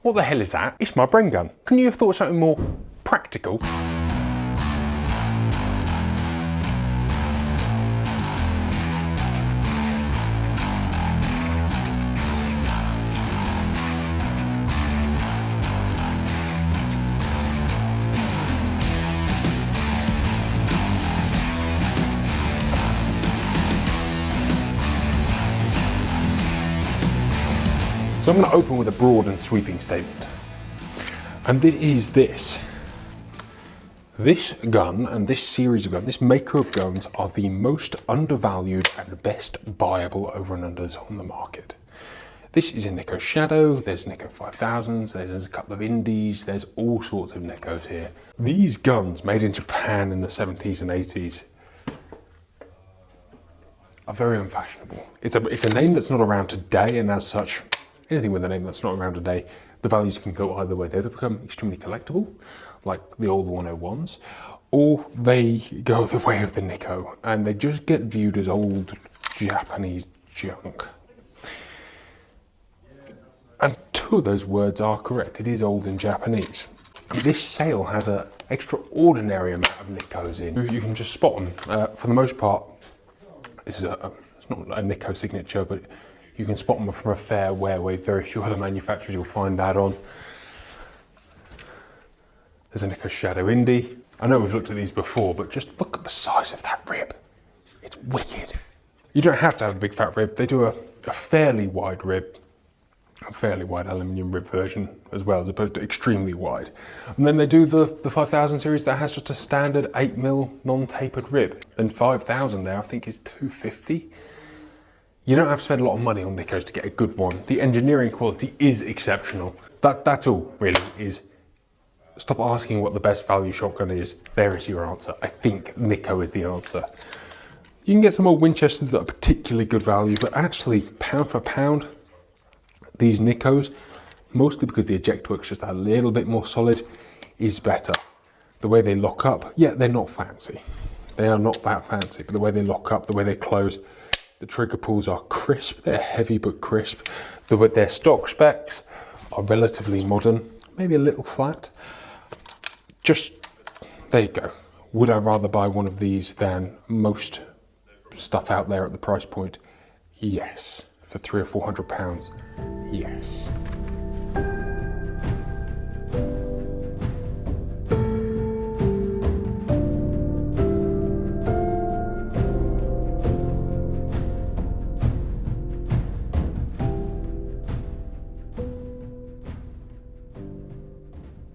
What the hell is that? It's my brain gun. Couldn't you have thought of something more practical? So I'm going to open with a broad and sweeping statement. And it is this. This gun and this series of guns, this maker of guns, are the most undervalued and best buyable over and unders on the market. This is a Nikko Shadow, there's Nikko 5000s, there's a couple of Indies, there's all sorts of Nikkos here. These guns, made in Japan in the 70s and 80s, are very unfashionable. It's a name that's not around today, and as such, anything with a name that's not around today, the values can go either way. They either become extremely collectible, like the old 101s, or they go the way of the Nikko, and they just get viewed as old Japanese junk. And two of those words are correct. It is old in Japanese. This sale has an extraordinary amount of Nikkos in. You can just spot them. For the most part, this is it's not a Nikko signature, but you can spot them from a fair wear where very few other manufacturers you'll find that on. There's a Nikko Shadow Indy. I know we've looked at these before, but just look at the size of that rib. It's wicked. You don't have to have a big fat rib. They do a fairly wide rib, a fairly wide aluminium rib version as well, as opposed to extremely wide. And then they do the 5000 series that has just a standard 8mm non-tapered rib. And 5000 there, I think, is 250. You don't have to spend a lot of money on Nikkos to get a good one. The engineering quality is exceptional. That's all really is. Stop asking what the best value shotgun is. There is your answer. I think Nikko is the answer. You can get some old Winchesters that are particularly good value, but actually pound for pound, these Nikkos, mostly because the eject work's just a little bit more solid, is better. The way they lock up, yeah, they're not fancy. They are not that fancy, but the way they lock up, the way they close, the trigger pulls are crisp, they're heavy but crisp. Their stock specs are relatively modern, maybe a little flat. Just, there you go. Would I rather buy one of these than most stuff out there at the price point? Yes. For £300 or £400, yes.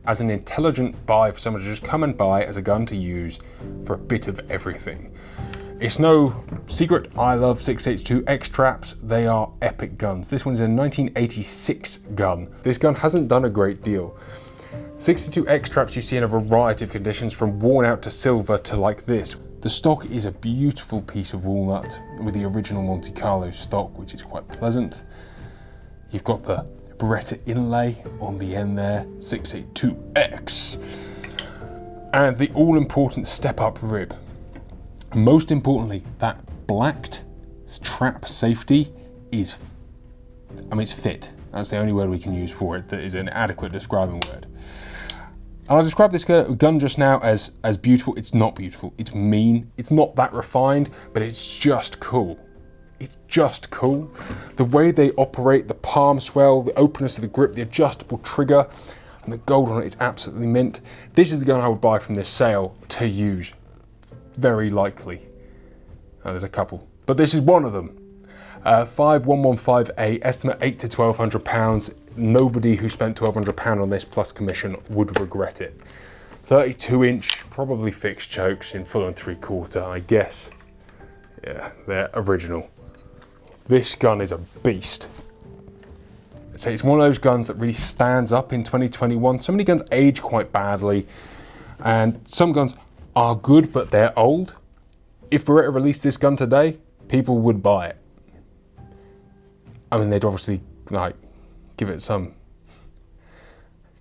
As an intelligent buy for someone to just come and buy as a gun to use for a bit of everything. It's no secret, I love 682 X-Traps. They are epic guns. This one's a 1986 gun. This gun hasn't done a great deal. 682 X-Traps you see in a variety of conditions, from worn out to silver to like this. The stock is a beautiful piece of walnut with the original Monte Carlo stock, which is quite pleasant. You've got the Beretta inlay on the end there, 682X. And the all-important step-up rib. Most importantly, that blacked trap safety is, it's fit. That's the only word we can use for it that is an adequate describing word. And I described this gun just now as beautiful. It's not beautiful, it's mean. It's not that refined, but it's just cool. It's just cool. The way they operate, the palm swell, the openness of the grip, the adjustable trigger, and the gold on it is absolutely mint. This is the gun I would buy from this sale to use, very likely. There's a couple, but this is one of them. 5115A, estimate £800 to £1,200. Nobody who spent £1,200 on this plus commission would regret it. 32-inch, probably fixed chokes in full and 3/4, I guess. Yeah, they're original. This gun is a beast. So it's one of those guns that really stands up in 2021. So many guns age quite badly, and some guns are good, but they're old. If Beretta released this gun today, people would buy it. They'd obviously give it some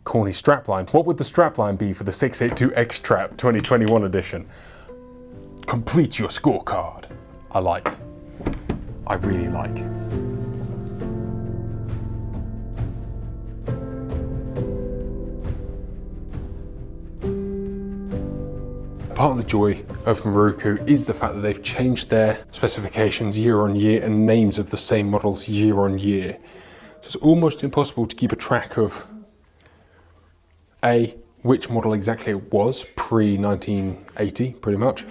corny strapline. What would the strapline be for the 682 X-Trap 2021 edition? Complete your scorecard. I really like. part of the joy of Maruku is the fact that they've changed their specifications year on year and names of the same models year on year. So it's almost impossible to keep a track of which model exactly it was pre-1980, pretty much,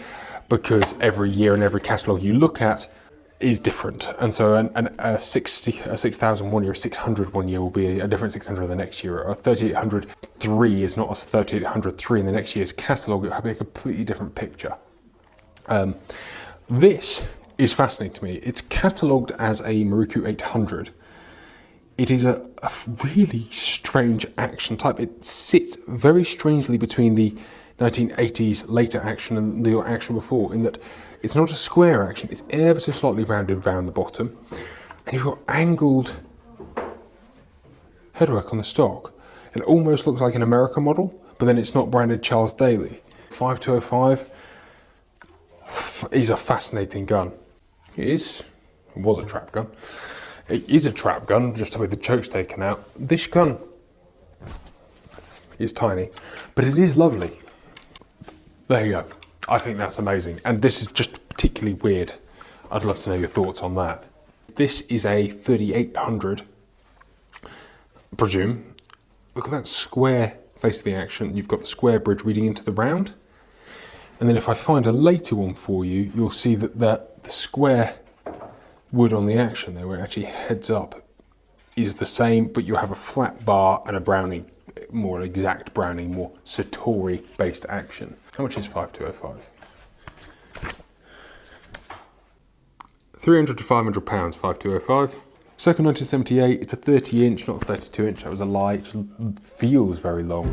because every year and every catalogue you look at is different. And so a 6000 one year, a 600 one year will be a different 600 the next year. A 3803 is not a 3803 in the next year's catalogue. It will have a completely different picture. This is fascinating to me. It's catalogued as a Maruku 800. It is a really strange action type. It sits very strangely between the 1980s later action and the action before, in that it's not a square action, it's ever so slightly rounded around the bottom, and you've got angled headwork on the stock. It almost looks like an American model, but then it's not branded Charles Daly. 5205 is a fascinating gun. It was a trap gun. It is a trap gun, just with the chokes taken out. This gun is tiny, but it is lovely. There you go. I think that's amazing. And this is just particularly weird. I'd love to know your thoughts on that. This is a 3800, I presume. Look at that square face of the action. You've got the square bridge reading into the round. And then if I find a later one for you, you'll see that the square wood on the action there, where it actually heads up, is the same, but you have a flat bar and a Browning, more exact Browning, more Satori based action. How much is 5205? 300 to 500 pounds, 5205. Circa 1978, it's a 30 inch, not a 32 inch, that was a lie, it just feels very long.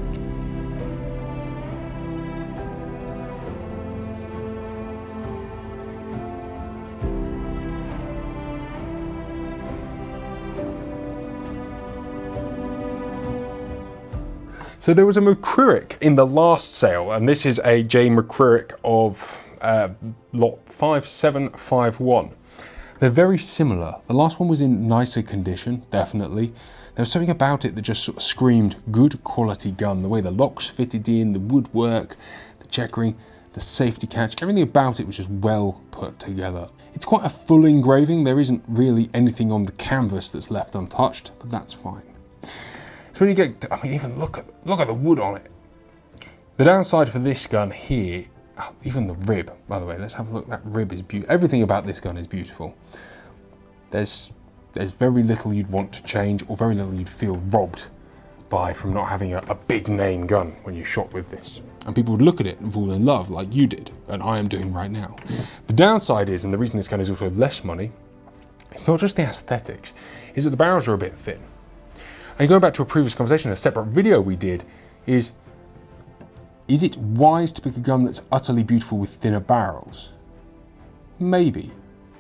So there was a McCririck in the last sale, and this is a J McCririck of lot 5751. They're very similar. The last one was in nicer condition, definitely. There was something about it that just sort of screamed good quality gun. The way the locks fitted in, the woodwork, the checkering, the safety catch, everything about it was just well put together. It's quite a full engraving. There isn't really anything on the canvas that's left untouched, but that's fine. So when you get, I mean, even look at the wood on it. The downside for this gun here, even the rib, by the way, let's have a look. That rib is beautiful. Everything about this gun is beautiful. There's very little you'd want to change, or very little you'd feel robbed by from not having a big name gun when you shot with this. And people would look at it and fall in love like you did, and I am doing right now. The downside is, and the reason this gun is also less money, it's not just the aesthetics, is that the barrels are a bit thin. And going back to a previous conversation, a separate video we did, is it wise to pick a gun that's utterly beautiful with thinner barrels? Maybe.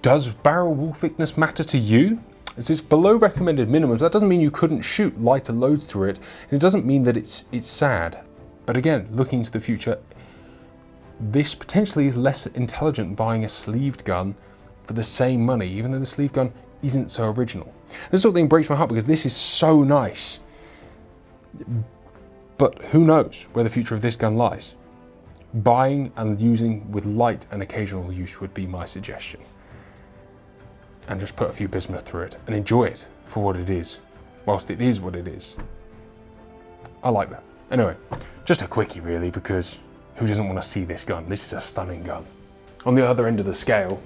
Does barrel wall thickness matter to you? It's below recommended minimums. That doesn't mean you couldn't shoot lighter loads through it, and it doesn't mean that it's sad. But again, looking into the future, this potentially is less intelligent buying a sleeved gun for the same money, even though the sleeved gun isn't so original. This sort of thing breaks my heart because this is so nice. But who knows where the future of this gun lies? Buying and using with light and occasional use would be my suggestion. And just put a few bismuth through it and enjoy it for what it is, whilst it is what it is. I like that. Anyway, just a quickie really, because who doesn't want to see this gun? This is a stunning gun. On the other end of the scale,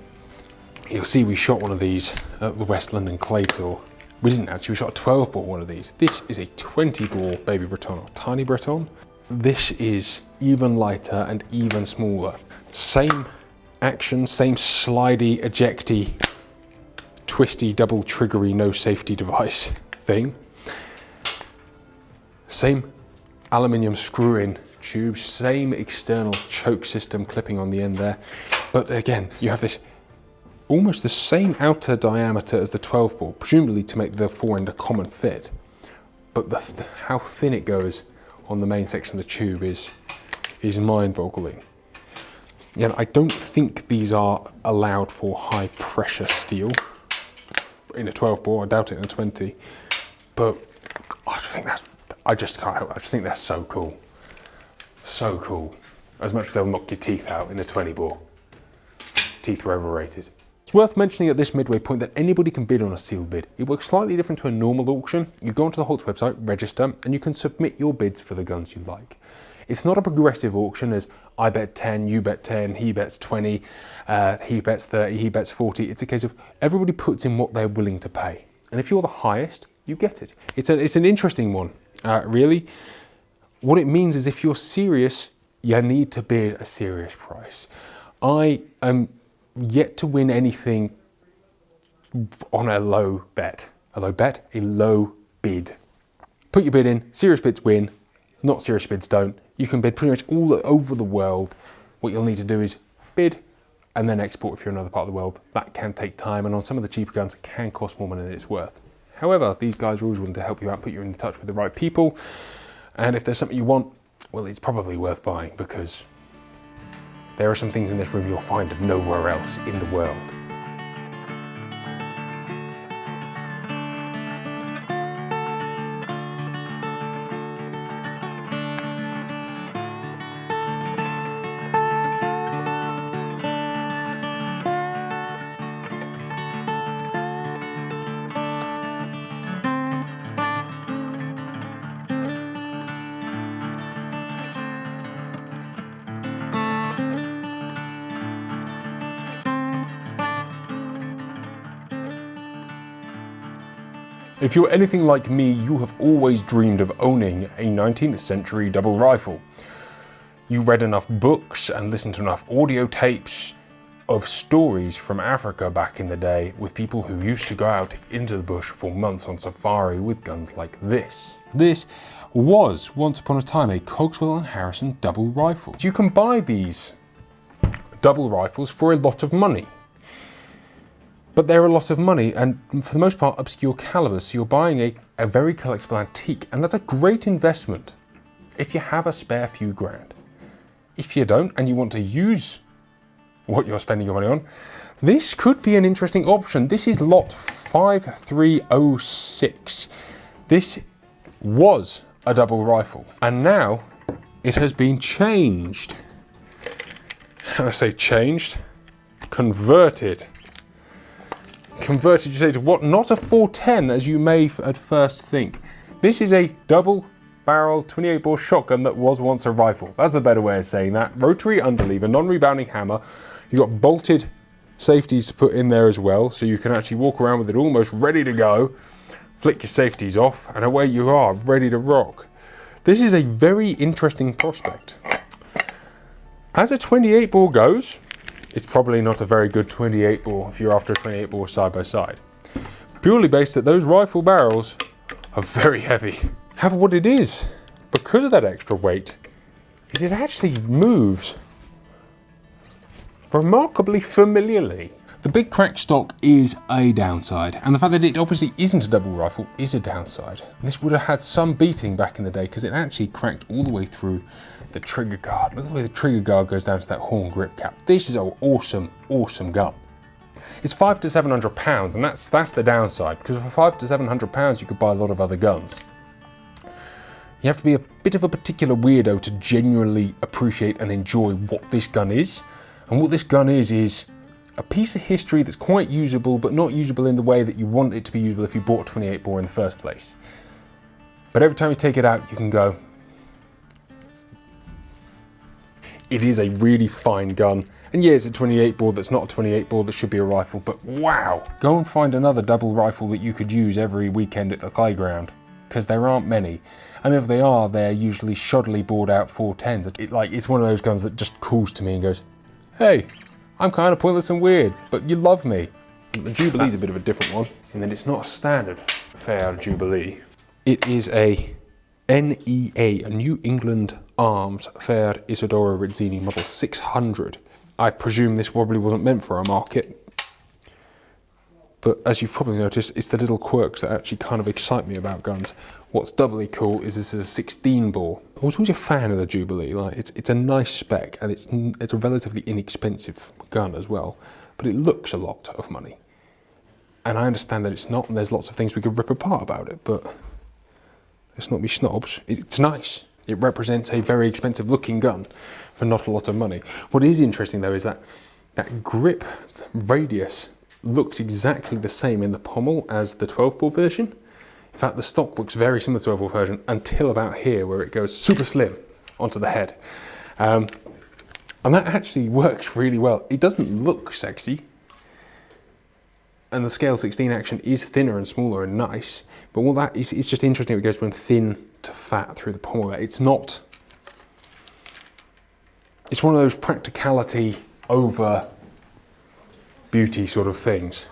you'll see we shot one of these at the West London Clay Tour. We didn't actually, we shot a 12 bore one of these. This is a 20 bore baby Breton, or tiny Breton. This is even lighter and even smaller. Same action, same slidey, ejecty, twisty, double triggery, no safety device thing. Same aluminium screw-in tube, same external choke system clipping on the end there. But again, you have this almost the same outer diameter as the 12 bore, presumably to make the forend a common fit. But how thin it goes on the main section of the tube is mind-boggling. Yeah, I don't think these are allowed for high pressure steel in a 12 bore. I doubt it in a 20. But I just think that's, I just can't help it. I just think that's so cool. So cool. as much as they'll knock your teeth out in a 20 bore. Teeth are overrated. It's worth mentioning at this midway point that anybody can bid on a sealed bid. It works slightly different to a normal auction. You go onto the Holts website, register, and you can submit your bids for the guns you like. It's not a progressive auction as I bet 10, you bet 10, he bets 20, he bets 30, he bets 40. It's a case of everybody puts in what they're willing to pay. And if you're the highest, you get it. It's an interesting one, really. What it means is if you're serious, you need to bid a serious price. I am yet to win anything on a low bet. A low bet, a low bid. Put your bid in, serious bids win, not serious bids don't. You can bid pretty much all over the world. What you'll need to do is bid and then export if you're in another part of the world. That can take time, and on some of the cheaper guns it can cost more money than it's worth. However, these guys are always willing to help you out, put you in touch with the right people, and if there's something you want, well, it's probably worth buying, because there are some things in this room you'll find nowhere else in the world. If you're anything like me, you have always dreamed of owning a 19th century double rifle. You read enough books and listened to enough audio tapes of stories from Africa back in the day with people who used to go out into the bush for months on safari with guns like this. This was, once upon a time, a Cogswell and Harrison double rifle. You can buy these double rifles for a lot of money. But they're a lot of money, and for the most part obscure calibers, so you're buying a very collectible antique, and that's a great investment if you have a spare few grand. If you don't, and you want to use what you're spending your money on, this could be an interesting option. This is lot 5306. This was a double rifle, and now it has been changed. And I say changed, converted. Converted, you say, to what? Not a 410 as you may at first think. This is a double barrel 28 bore shotgun that was once a rifle. That's a better way of saying that. Rotary underlever, non-rebounding hammer. You've got bolted safeties to put in there as well, so you can actually walk around with it almost ready to go. Flick your safeties off and away you are, ready to rock. This is a very interesting prospect. As a 28 bore goes, it's probably not a very good 28 bore if you're after a 28 bore side by side. Purely based that those rifle barrels are very heavy. However, what it is, because of that extra weight, is it actually moves remarkably familiarly. The big crack stock is a downside, and the fact that it obviously isn't a double rifle is a downside. And this would have had some beating back in the day because it actually cracked all the way through the trigger guard. Look at the way the trigger guard goes down to that horn grip cap. This is an awesome, awesome gun. It's £500 to £700, and that's the downside, because for £500 to £700 you could buy a lot of other guns. You have to be a bit of a particular weirdo to genuinely appreciate and enjoy what this gun is. And what this gun is a piece of history that's quite usable, but not usable in the way that you want it to be usable if you bought a 28 bore in the first place. But every time you take it out, you can go, it is a really fine gun. And yeah, it's a 28 bore that's not a 28 bore that should be a rifle, but wow. Go and find another double rifle that you could use every weekend at the playground, because there aren't many. And if they are, they're usually shoddily bored out 410s. It's one of those guns that just calls to me and goes, hey, I'm kind of pointless and weird, but you love me. The Jubilee's a bit of a different one, in that it's not a standard fair Jubilee. It is a NEA, a New England Arms Fair Isidoro Rizzini Model 600. I presume this probably wasn't meant for a market, but as you've probably noticed, it's the little quirks that actually kind of excite me about guns. What's doubly cool is this is a 16 bore. I was always a fan of the Jubilee. It's a nice spec, and it's a relatively inexpensive gun as well, but it looks a lot of money. And I understand that it's not, and there's lots of things we could rip apart about it, but let's not be snobs. It's nice. It represents a very expensive looking gun for not a lot of money. What is interesting though is that grip radius looks exactly the same in the pommel as the 12-bore version. In fact, the stock looks very similar to the 12-bore version until about here, where it goes super slim onto the head. And that actually works really well. It doesn't look sexy, and the scale 16 action is thinner and smaller and nice, but what that is, it's just interesting. It goes from thin to fat through the pommel. It's not, it's one of those practicality over beauty sort of things.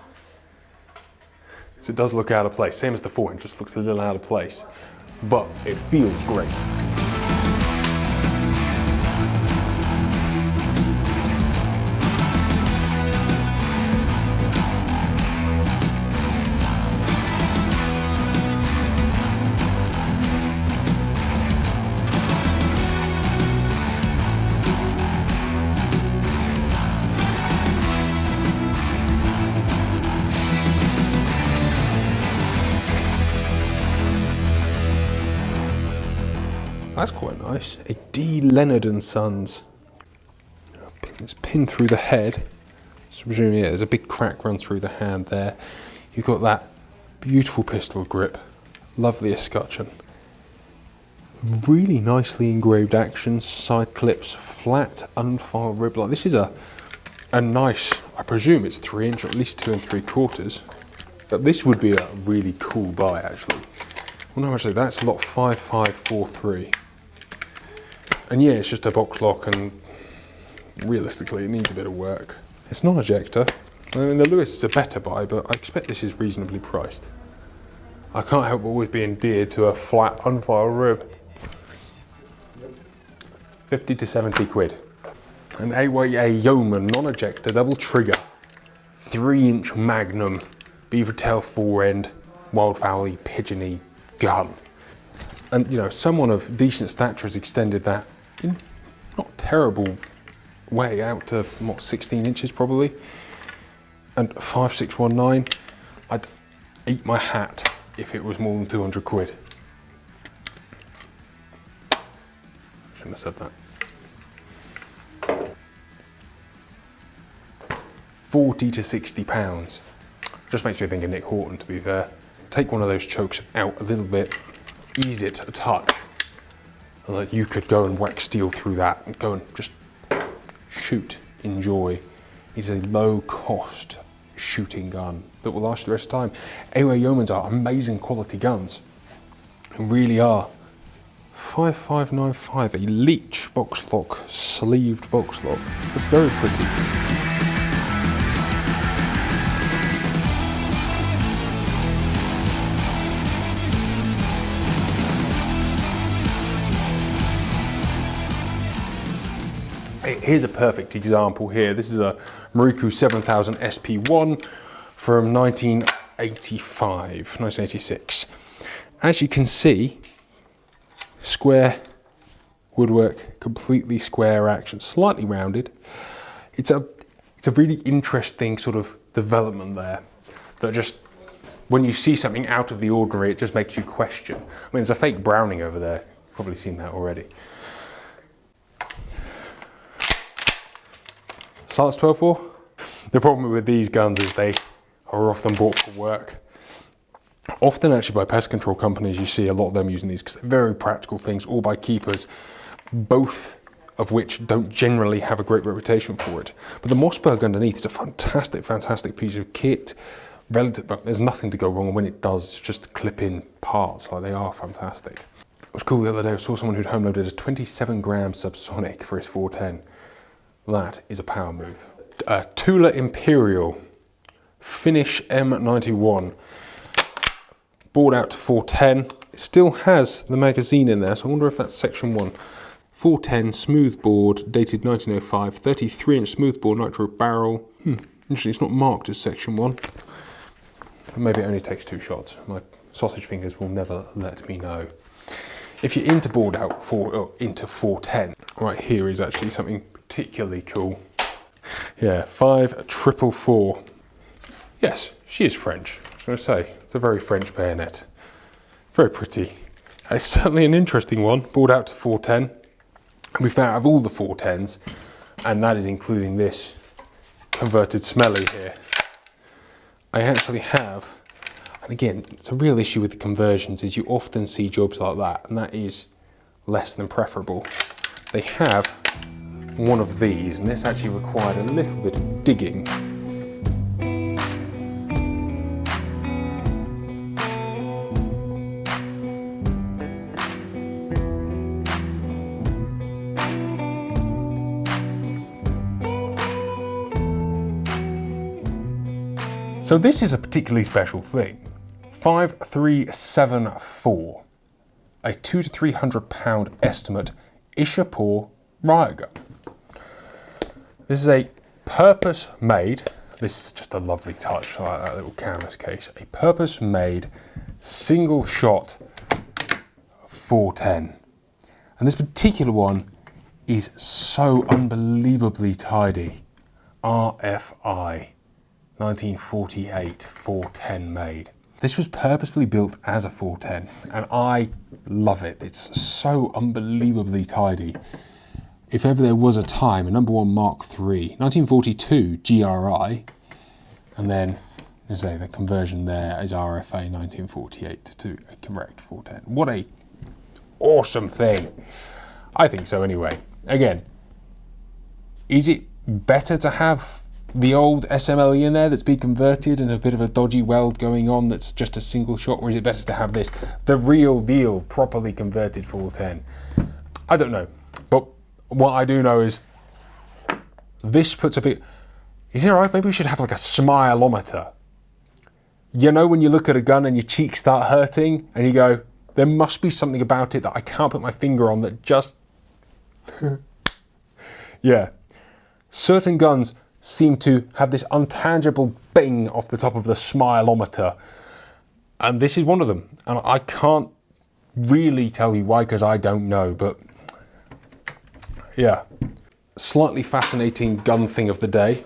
So it does look out of place, same as the forehand, just looks a little out of place, but it feels great. That's quite nice. A D. Leonard and Sons. It's pinned through the head. So presumably, yeah, there's a big crack run through the hand there. You've got that beautiful pistol grip, lovely escutcheon. Really nicely engraved actions, side clips, flat, unfiled rib. Like this is a nice, I presume it's 3 inch, or at least 2 3/4. But this would be a really cool buy actually. Well, no, actually, that's lot 5543. And yeah, it's just a box lock, and realistically, it needs a bit of work. It's non-ejector. I mean, the Lewis is a better buy, but I expect this is reasonably priced. I can't help but always be endeared to a flat, unfiled rib. 50 to 70 quid. An AYA Yeoman non-ejector double trigger, 3 inch Magnum, beaver tail forend, wildfowl-y, pigeony gun. And you know, someone of decent stature has extended that in not terrible way out to what, 16 inches probably. And 5619, I'd eat my hat if it was more than 200 quid. Shouldn't have said that. 40 to 60 pounds. Just makes me think of Nick Horton, to be fair. Take one of those chokes out a little bit, ease it a touch, and like you could go and whack steel through that and go and just shoot, enjoy. It's a low cost shooting gun that will last you the rest of the time. AYA Yeomans are amazing quality guns. They really are. 5595, a Leech box lock, sleeved box lock. It's very pretty. Here's a perfect example here. This is a Mariku 7000 SP1 from 1986. As you can see, square woodwork, completely square action, slightly rounded. It's a really interesting sort of development there that just, when you see something out of the ordinary, it just makes you question. I mean, there's a fake Browning over there. You've probably seen that already. Silence 12 bore. The problem with these guns is they are often bought for work. Often actually by pest control companies, you see a lot of them using these because they're very practical things, or by keepers, both of which don't generally have a great reputation for it. But the Mossberg underneath is a fantastic, fantastic piece of kit. There's nothing to go wrong, and when it does, it's just clip in parts. Like, they are fantastic. It was cool the other day, I saw someone who'd home loaded a 27 gram subsonic for his 410. That is a power move. Tula Imperial, Finish M91. Bored out to 410. It still has the magazine in there, so I wonder if that's section 1. 410 smooth board, dated 1905, 33 inch smooth bore nitro barrel. Interesting, it's not marked as section 1. Maybe it only takes 2 shots. My sausage fingers will never let me know. If you're into bored out into 410, right here is actually something particularly cool. Yeah, 5444. Yes, she is French. I was going to say, it's a very French bayonet. Very pretty. It's certainly an interesting one, brought out to 410. And we found out of all the 410s, and that is including this converted smelly here, I actually have, and again, it's a real issue with the conversions, is you often see jobs like that, and that is less than preferable. They have one of these, and this actually required a little bit of digging. So this is a particularly special thing. 5374, a 200 to 300 pound estimate Ishapur riot gun. This is a purpose-made, this is just a lovely touch, like that little canvas case, a purpose-made single shot 410. And this particular one is so unbelievably tidy. RFI. 1948 410 made. This was purposefully built as a 410 and I love it. It's so unbelievably tidy. If ever there was a time, a number 1 Mark III, 1942 GRI, and then as I say, the conversion there is RFA 1948 to a correct 410. What a awesome thing. I think so anyway. Again, is it better to have the old SMLE in there that's been converted and a bit of a dodgy weld going on that's just a single shot, or is it better to have this, the real deal, properly converted 410? I don't know, but what I do know is this puts a bit, is it alright, maybe we should have like a smileometer. You know when you look at a gun and your cheeks start hurting and you go, there must be something about it that I can't put my finger on that just, yeah. Certain guns seem to have this untangible bing off the top of the smileometer, and this is one of them, and I can't really tell you why because I don't know, but yeah. Slightly fascinating gun thing of the day,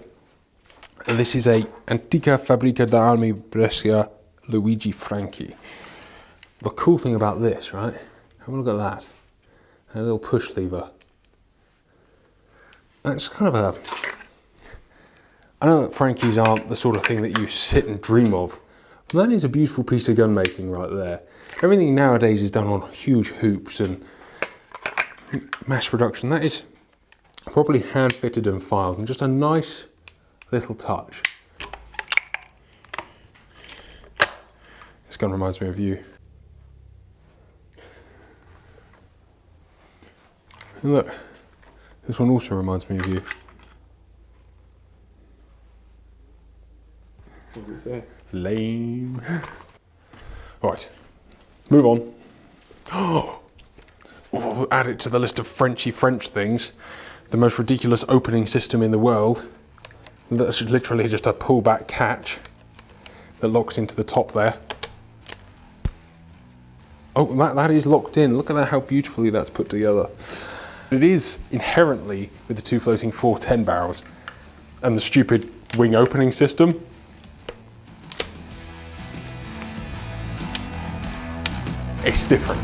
and this is a Antica Fabbrica d'Armi Brescia Luigi Franchi. The cool thing about this, right, have a look at that, a little push lever. That's kind of a, I know that Frankies aren't the sort of thing that you sit and dream of, but that is a beautiful piece of gun making right there. Everything nowadays is done on huge hoops and mass production. That is probably hand fitted and filed, and just a nice little touch. This gun reminds me of you. And look, this one also reminds me of you. What does it say? Lame. Right, move on. Oh, we'll add it to the list of Frenchy French things. The most ridiculous opening system in the world. That's literally just a pull-back catch that locks into the top there. Oh, that is locked in. Look at that, how beautifully that's put together. It is inherently, with the two floating 410 barrels and the stupid wing opening system, it's different.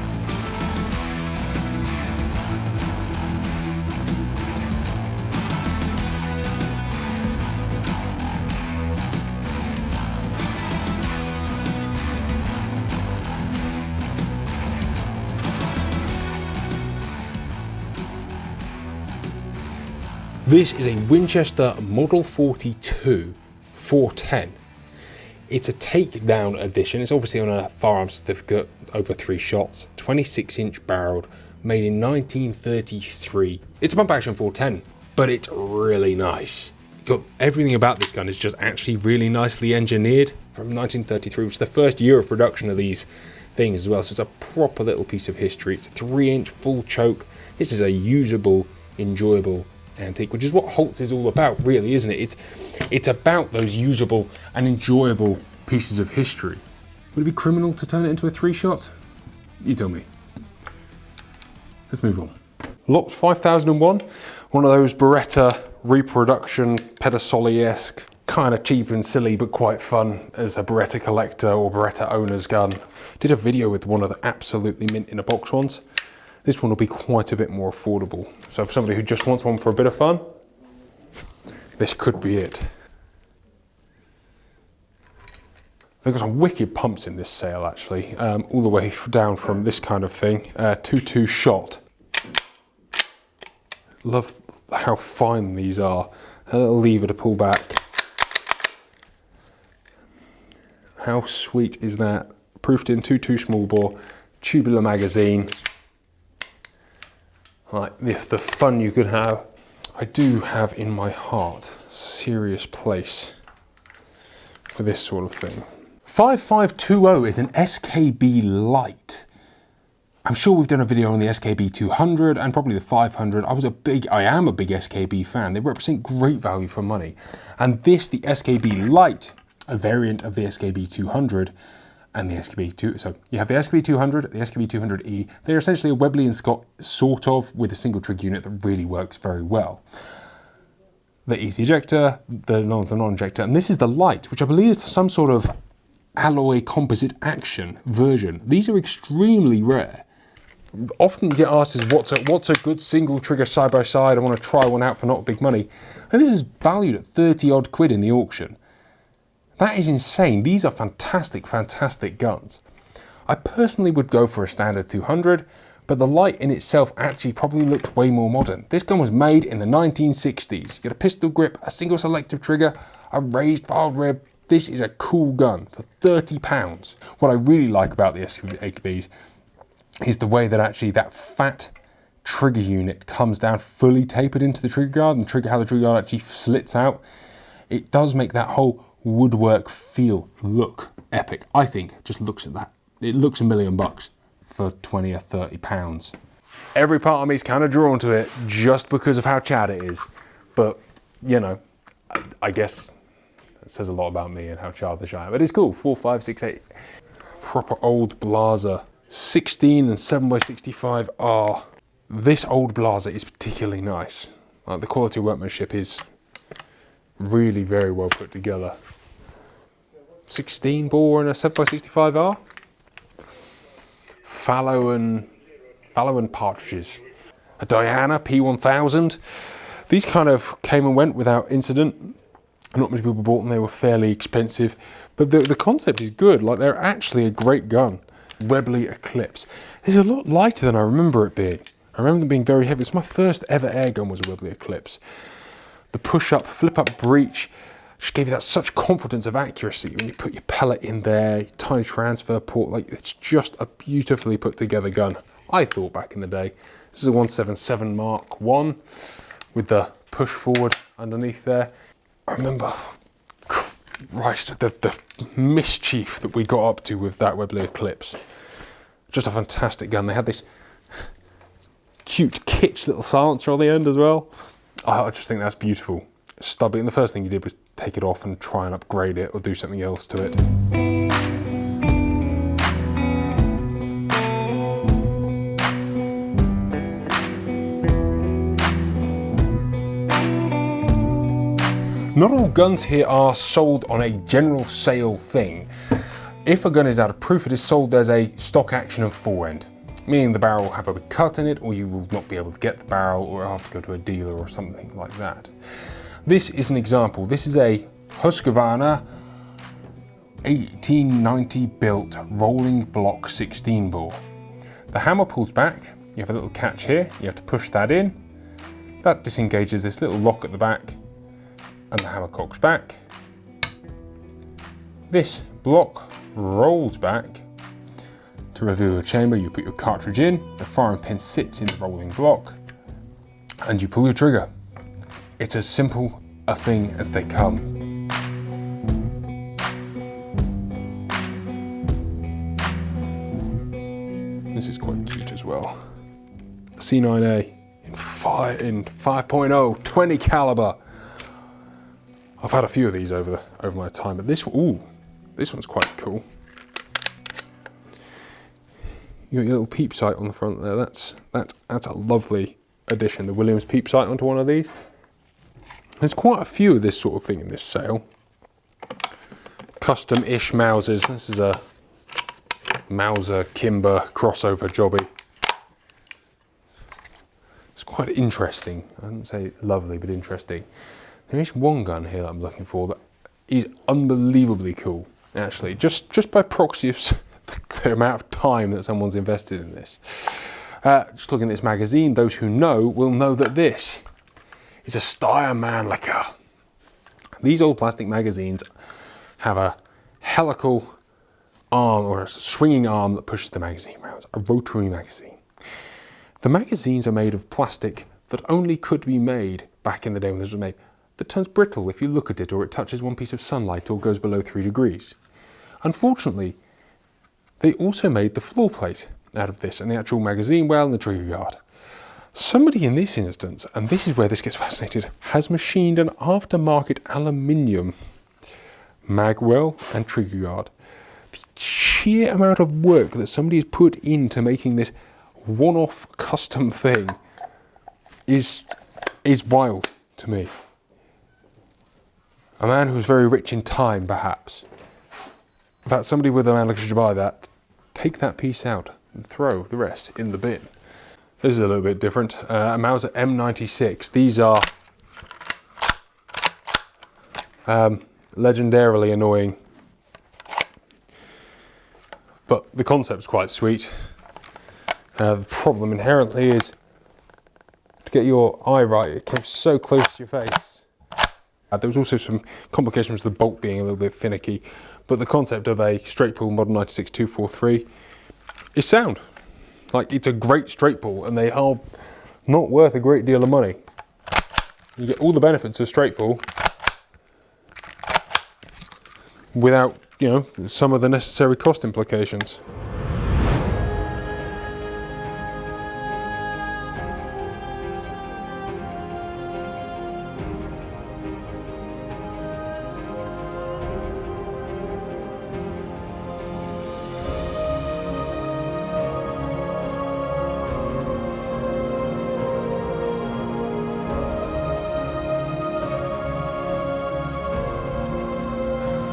This is a Winchester Model 42 410. It's a takedown edition. It's obviously on a firearms certificate, over 3 shots, 26-inch barreled, made in 1933. It's a pump action 410, but it's really nice. Everything about this gun is just actually really nicely engineered. From 1933, which is the first year of production of these things as well, so it's a proper little piece of history. It's a 3-inch full choke. This is a usable, enjoyable antique, which is what Holts is all about, really, isn't it? It's about those usable and enjoyable pieces of history. Would it be criminal to turn it into a 3-shot? You tell me. Let's move on. Lot 5001, one of those Beretta reproduction Pedasoli-esque kind of cheap and silly, but quite fun as a Beretta collector or Beretta owner's gun. Did a video with one of the absolutely mint in a box ones. This one will be quite a bit more affordable. So for somebody who just wants one for a bit of fun, this could be it. They've got some wicked pumps in this sale actually, all the way down from this kind of thing, 2.2 shot. Love how fine these are. A little lever to pull back. How sweet is that? Proofed in 2.2 small bore, tubular magazine. Like the fun you could have. I do have in my heart a serious place for this sort of thing. 5520 is an SKB light. I'm sure we've done a video on the SKB 200 and probably the 500. I am a big SKB fan. They represent great value for money. And this, the SKB light, a variant of the SKB 200 and the SKB 2. So you have the SKB 200, the SKB 200E. They're essentially a Webley and Scott sort of with a single trigger unit that really works very well. The easy ejector, the non-ejector, and this is the light, which I believe is some sort of alloy composite action version. These are extremely rare. Often you get asked is what's a good single trigger side by side? I want to try one out for not big money. And this is valued at 30 odd quid in the auction. That is insane. These are fantastic, fantastic guns. I personally would go for a standard 200, but the light in itself actually probably looks way more modern. This gun was made in the 1960s. You get a pistol grip, a single selective trigger, a raised barrel rib. This is a cool gun for £30. What I really like about the SKBs is the way that actually that fat trigger unit comes down fully tapered into the trigger guard, and how the trigger guard actually slits out. It does make that whole woodwork feel look epic. I think just looks at that. It looks $1 million for 20 or 30 pounds. Every part of me is kind of drawn to it just because of how Chad it is. But, you know, I guess it says a lot about me and how childish I am. But it's cool, 4, 5, 6, 8. Proper old Blaser. 16 and 7x65R. This old Blaser is particularly nice. Like, the quality of workmanship is really very well put together. 16 bore and a 7x65R. Fallow and partridges. A Diana P1000. These kind of came and went without incident. Not many people bought them, they were fairly expensive. But the concept is good, like they're actually a great gun. Webley Eclipse. It's a lot lighter than I remember it being. I remember them being very heavy. It's my first ever air gun was a Webley Eclipse. The push-up, flip-up breech just gave you that such confidence of accuracy when you put your pellet in there, tiny transfer port. Like, it's just a beautifully put together gun. I thought back in the day. This is a 177 Mark 1 with the push forward underneath there. I remember, Christ, the mischief that we got up to with that Webley Eclipse. Just a fantastic gun. They had this cute kitsch little silencer on the end as well. I just think that's beautiful. Stubby, and the first thing you did was take it off and try and upgrade it or do something else to it. Not all guns here are sold on a general sale thing. If a gun is out of proof, it is sold as a stock action of forend, meaning the barrel will have a big cut in it, or you will not be able to get the barrel, or have to go to a dealer or something like that. This is an example. This is a Husqvarna 1890 built rolling block 16 bore. The hammer pulls back. You have a little catch here. You have to push that in. That disengages this little lock at the back, and the hammer cocks back. This block rolls back. To reveal your chamber, you put your cartridge in, the firing pin sits in the rolling block, and you pull your trigger. It's as simple a thing as they come. This is quite cute as well. C9A in 5.0, 20 caliber. I've had a few of these over my time, but this one's quite cool. You got your little peep sight on the front there. That's a lovely addition. The Williams peep sight onto one of these. There's quite a few of this sort of thing in this sale. custom-ish Mausers. This is a Mauser Kimber crossover jobby. It's quite interesting. I wouldn't say lovely, but interesting. There is one gun here that I'm looking for that is unbelievably cool, actually. Just by proxy of the amount of time that someone's invested in this. Just looking at this magazine, those who know will know that this is a Steyr Mannlicher. These old plastic magazines have a helical arm or a swinging arm that pushes the magazine round, a rotary magazine. The magazines are made of plastic that only could be made back in the day when this was made, that turns brittle if you look at it or it touches one piece of sunlight or goes below 3 degrees. Unfortunately, they also made the floor plate out of this and the actual magazine well and the trigger guard. Somebody in this instance, and this is where this gets fascinating, has machined an aftermarket aluminium magwell and trigger guard. The sheer amount of work that somebody has put into making this one-off custom thing is wild to me. A man who was very rich in time, perhaps. In fact, somebody with a Mannlicher should buy that, take that piece out and throw the rest in the bin. This is a little bit different. A Mauser M96. These are legendarily annoying, but the concept's quite sweet. The problem inherently is to get your eye right, it came so close to your face. There was also some complications with the bolt being a little bit finicky, but the concept of a straight pull Model 96 243 is sound. Like, it's a great straight pull, and they are not worth a great deal of money. You get all the benefits of straight pull without, you know, some of the necessary cost implications.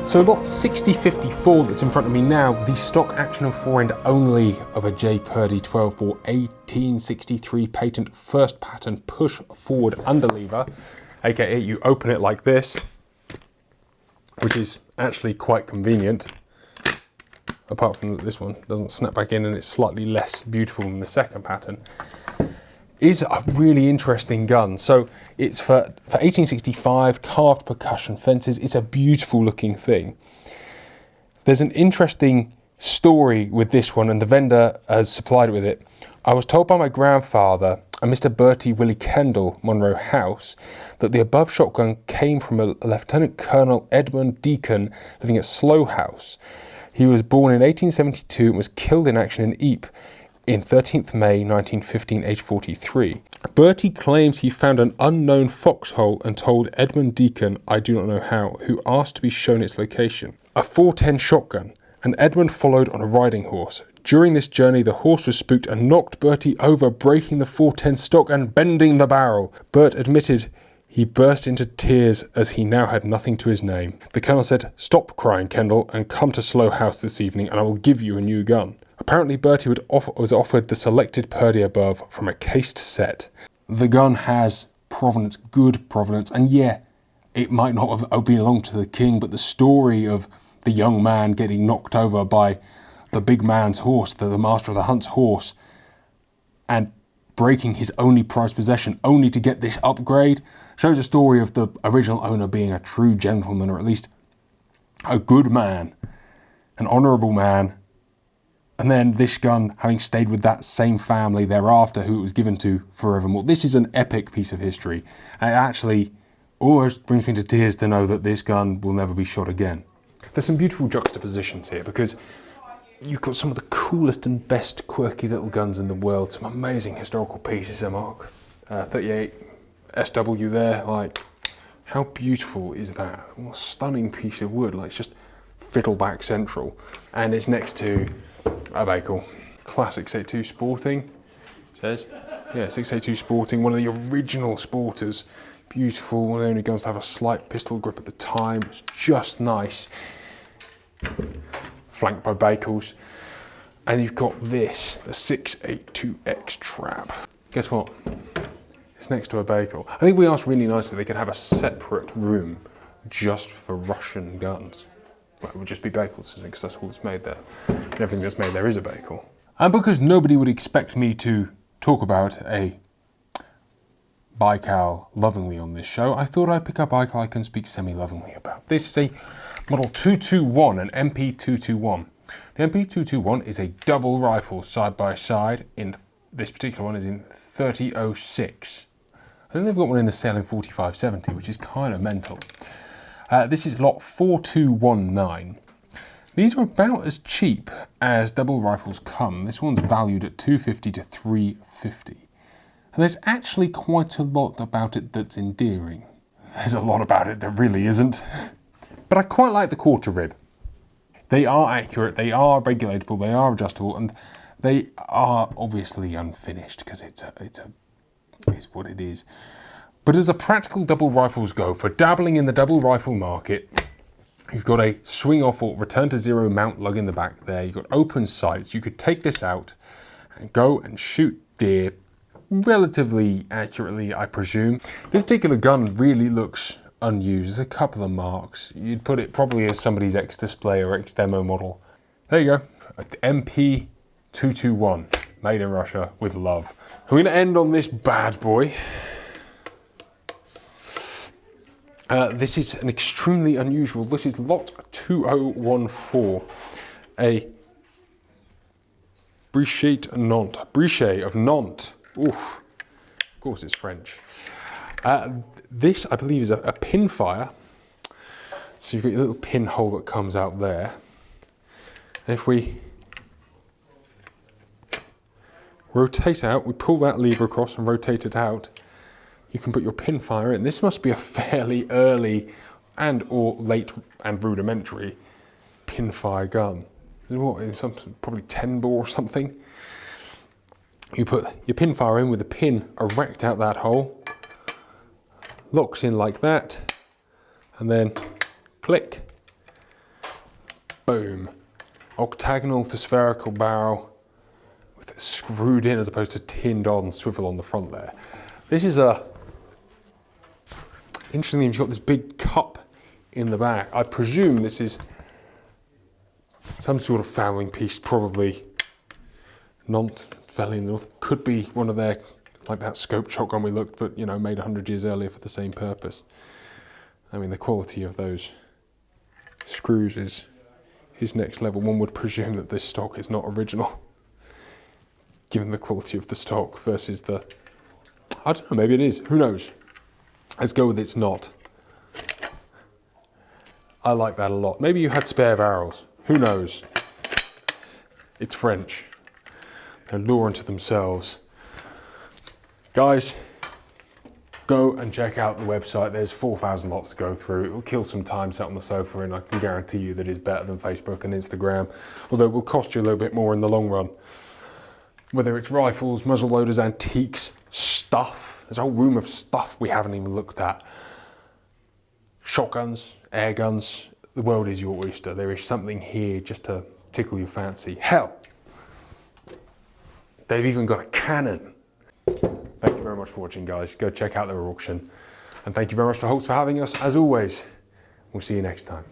So lot 6054 that's in front of me now, the stock action and forend only of a J. Purdy 12-bore 1863 patent first pattern push forward underlever, aka you open it like this, which is actually quite convenient, apart from that this one doesn't snap back in and it's slightly less beautiful than the second pattern. Is a really interesting gun. So it's for 1865, carved percussion fences. It's a beautiful looking thing. There's an interesting story with this one, and the vendor has supplied it with it. I was told by my grandfather and Mr. Bertie Willie Kendall, Monroe House, that the above shotgun came from a Lieutenant Colonel Edmund Deacon living at Slough House. He was born in 1872 and was killed in action in Ypres in 13th May 1915, age 43. Bertie claims he found an unknown foxhole and told Edmund Deacon, I do not know how, who asked to be shown its location. A 410 shotgun, and Edmund followed on a riding horse. During this journey, the horse was spooked and knocked Bertie over, breaking the 410 stock and bending the barrel. Bert admitted he burst into tears as he now had nothing to his name. The colonel said, "Stop crying, Kendall, and come to Slough House this evening and I will give you a new gun." Apparently Bertie was offered the selected Purdy above from a cased set. The gun has provenance, good provenance, and yeah, it might not have belonged to the king, but the story of the young man getting knocked over by the big man's horse, the master of the hunt's horse, and breaking his only prized possession only to get this upgrade, shows a story of the original owner being a true gentleman, or at least a good man, an honourable man. And then this gun having stayed with that same family thereafter who it was given to forevermore. This is an epic piece of history. And it actually almost brings me to tears to know that this gun will never be shot again. There's some beautiful juxtapositions here because you've got some of the coolest and best quirky little guns in the world. Some amazing historical pieces, Mark. 38 SW there, like, how beautiful is that? What a stunning piece of wood, like it's just fiddleback central. And it's next to a vehicle, classic 682 Sporting, says. Yeah, 682 Sporting, one of the original Sporters. Beautiful, one of the only guns to have a slight pistol grip at the time. It's just nice. flanked by Bakels. And you've got this, the 682X trap. Guess what? It's next to a Bakel. I think we asked really nicely they could have a separate room just for Russian guns. Well, it would just be Bakels, because that's all that's made there. And everything that's made there is a Bakel. And because nobody would expect me to talk about a Baikal lovingly on this show, I thought I'd pick up Baikal I can speak semi-lovingly about. This is a Model 221, an MP221. The MP221 is a double rifle side by side. In this particular one is in 3006. I think they've got one in the sale in 4570, which is kind of mental. This is lot 4219. These are about as cheap as double rifles come. This one's valued at $250 to $350. And there's actually quite a lot about it that's endearing. There's a lot about it that really isn't. But I quite like the quarter rib. They are accurate, they are regulatable, they are adjustable, and they are obviously unfinished because it's what it is. But as a practical double rifles go, for dabbling in the double rifle market, you've got a swing off or return to zero mount lug in the back there. You've got open sights. You could take this out and go and shoot deer relatively accurately, I presume. This particular gun really looks unused. There's a couple of marks. You'd put it probably as somebody's ex-display or ex-demo model. There you go. MP221, made in Russia with love. We're going to end on this bad boy. This is an extremely unusual. This is lot 2014, a Brichet of Nantes. Oof, of course it's French. This, I believe, is a pin fire. So you've got your little pinhole that comes out there. And if we rotate out, we pull that lever across and rotate it out, you can put your pin fire in. This must be a fairly early and or late and rudimentary pin fire gun. What, is something, probably 10 bore or something? You put your pin fire in with the pin erect out that hole, locks in like that, and then click, boom. Octagonal to spherical barrel with it screwed in as opposed to tinned on swivel on the front there. This is interestingly, you've got this big cup in the back. I presume this is some sort of fowling piece, probably Nantes Valley in the North. Could be one of their, like that scope shotgun we looked, but you know, made 100 years earlier for the same purpose. I mean, the quality of those screws is next level. One would presume that this stock is not original, given the quality of the stock versus the, I don't know, maybe it is, who knows? Let's go with it's not. I like that a lot. Maybe you had spare barrels, who knows? It's French. They're law unto themselves. Guys, go and check out the website. There's 4,000 lots to go through. It will kill some time sat on the sofa, and I can guarantee you that it's better than Facebook and Instagram, although it will cost you a little bit more in the long run. Whether it's rifles, muzzle loaders, antiques, stuff. There's a whole room of stuff we haven't even looked at. Shotguns, air guns. The world is your oyster. There is something here just to tickle your fancy. Hell, they've even got a cannon. Thank you very much for watching, guys. Go check out their auction. And thank you very much to Holts for having us. As always, we'll see you next time.